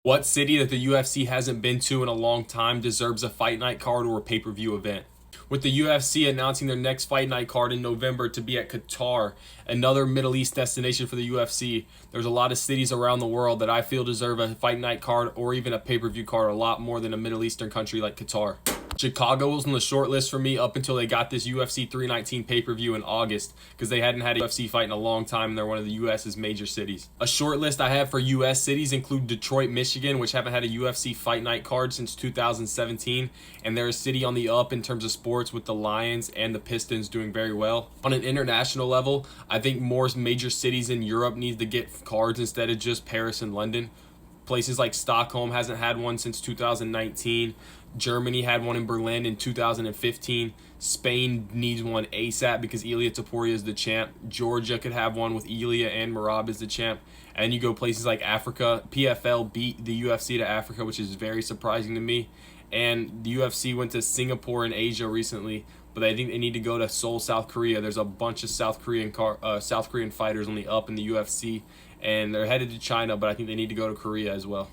What city that the UFC hasn't been to in a long time deserves a fight night card or a pay-per-view event? With the UFC announcing their next fight night card in November to be at Qatar, another Middle East destination for the UFC, there's a lot of cities around the world that I feel deserve a fight night card or even a pay-per-view card a lot more than a Middle Eastern country like Qatar. Chicago was on the short list for me up until they got this UFC 319 pay-per-view in August because they hadn't had a UFC fight in a long time and they're one of the US's major cities. A short list I have for US cities include Detroit, Michigan, which haven't had a UFC fight night card since 2017, and they're a city on the up in terms of sports with the Lions and the Pistons doing very well. On an international level, I think more major cities in Europe need to get cards instead of just Paris and London. Places like Stockholm hasn't had one since 2019. Germany had one in Berlin in 2015. Spain needs one ASAP because Ilia Topuria is the champ. Georgia could have one with Ilia and Merab as the champ. And you go places like Africa. PFL beat the UFC to Africa, which is very surprising to me. And the UFC went to Singapore and Asia recently, but I think they need to go to Seoul, South Korea. There's a bunch of South Korean fighters on the up in the UFC, and they're headed to China, but I think they need to go to Korea as well.